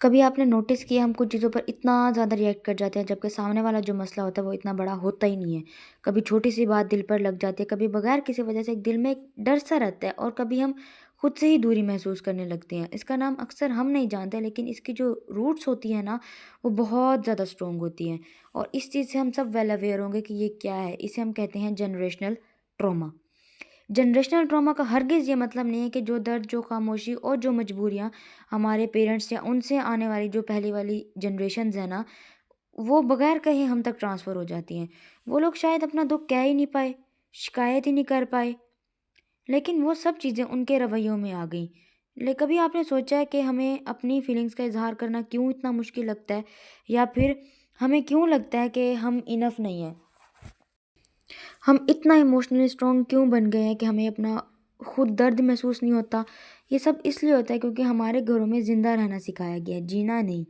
کبھی آپ نے نوٹس کیا ہم کچھ چیزوں پر اتنا زیادہ ریئیکٹ کر جاتے ہیں جبکہ سامنے والا جو مسئلہ ہوتا ہے وہ اتنا بڑا ہوتا ہی نہیں ہے۔ کبھی چھوٹی سی بات دل پر لگ جاتی ہے، کبھی بغیر کسی وجہ سے ایک دل میں ایک ڈر سا رہتا ہے، اور کبھی ہم خود سے ہی دوری محسوس کرنے لگتے ہیں۔ اس کا نام اکثر ہم نہیں جانتے، لیکن اس کی جو روٹس ہوتی ہیں نا، وہ بہت زیادہ اسٹرانگ ہوتی ہیں، اور اس چیز سے ہم سب ویل اویئر ہوں گے کہ یہ کیا ہے۔ اسے ہم کہتے ہیں جنریشنل ٹراما۔ جنریشنل ٹراما کا ہرگز یہ مطلب نہیں ہے کہ جو درد، جو خاموشی اور جو مجبوریاں ہمارے پیرنٹس یا ان سے آنے والی جو پہلی والی جنریشنز ہیں نا، وہ بغیر کہیں ہم تک ٹرانسفر ہو جاتی ہیں۔ وہ لوگ شاید اپنا دکھ کہہ ہی نہیں پائے، شکایت ہی نہیں کر پائے، لیکن وہ سب چیزیں ان کے رویوں میں آ گئیں۔ لیکن کبھی آپ نے سوچا ہے کہ ہمیں اپنی فیلنگز کا اظہار کرنا کیوں اتنا مشکل لگتا ہے، یا پھر ہمیں کیوں لگتا ہے کہ ہم انف نہیں ہیں؟ ہم اتنا ایموشنلی اسٹرانگ کیوں بن گئے ہیں کہ ہمیں اپنا خود درد محسوس نہیں ہوتا؟ یہ سب اس لیے ہوتا ہے کیونکہ ہمارے گھروں میں زندہ رہنا سکھایا گیا ہے، جینا نہیں۔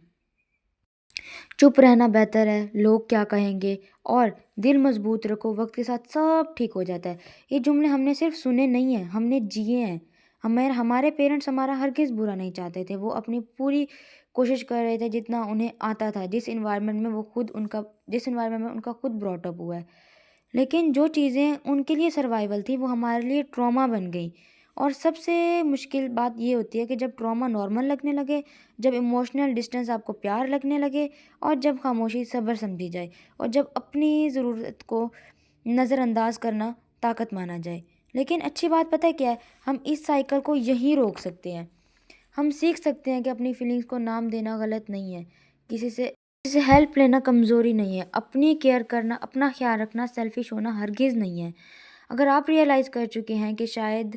چپ رہنا بہتر ہے، لوگ کیا کہیں گے، اور دل مضبوط رکھو، وقت کے ساتھ سب ٹھیک ہو جاتا ہے۔ یہ جملے ہم نے صرف سنے نہیں ہیں، ہم نے جیے ہیں۔ ہمارے پیرنٹس ہمارا ہرگز برا نہیں چاہتے تھے، وہ اپنی پوری کوشش کر رہے تھے جتنا انہیں آتا تھا، جس انوائرمنٹ میں ان کا خود براٹ اپ ہوا ہے۔ لیکن جو چیزیں ان کے لیے سروائیول تھی وہ ہمارے لیے ٹراما بن گئی۔ اور سب سے مشکل بات یہ ہوتی ہے کہ جب ٹراما نارمل لگنے لگے، جب ایموشنل ڈسٹینس آپ کو پیار لگنے لگے، اور جب خاموشی صبر سمجھی جائے، اور جب اپنی ضرورت کو نظر انداز کرنا طاقت مانا جائے۔ لیکن اچھی بات پتہ ہے کیا ہے؟ ہم اس سائیکل کو یہیں روک سکتے ہیں۔ ہم سیکھ سکتے ہیں کہ اپنی فیلنگز کو نام دینا غلط نہیں ہے، کسی سے ہیلپ لینا کمزوری نہیں ہے، اپنی کیئر کرنا، اپنا خیال رکھنا سیلفش ہونا ہرگز نہیں ہے۔ اگر آپ ریئلائز کر چکے ہیں کہ شاید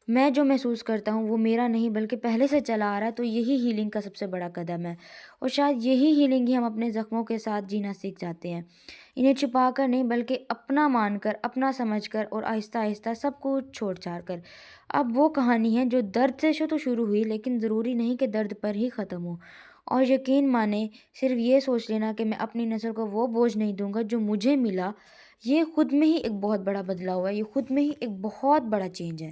میں جو محسوس کرتا ہوں وہ میرا نہیں بلکہ پہلے سے چلا آ رہا ہے، تو یہی ہیلنگ کا سب سے بڑا قدم ہے، اور شاید یہی ہیلنگ ہی ہم اپنے زخموں کے ساتھ جینا سیکھ جاتے ہیں، انہیں چھپا کر نہیں بلکہ اپنا مان کر، اپنا سمجھ کر، اور آہستہ آہستہ سب کچھ چھوڑ چھاڑ کر۔ اب وہ کہانی ہے جو درد سے تو شروع ہوئی، لیکن ضروری نہیں کہ درد پر ہی ختم ہو۔ اور یقین مانے، صرف یہ سوچ لینا کہ میں اپنی نسل کو وہ بوجھ نہیں دوں گا جو مجھے ملا، یہ خود میں ہی ایک بہت بڑا بدلاؤ ہے، یہ خود میں ہی ایک بہت بڑا چینج ہے۔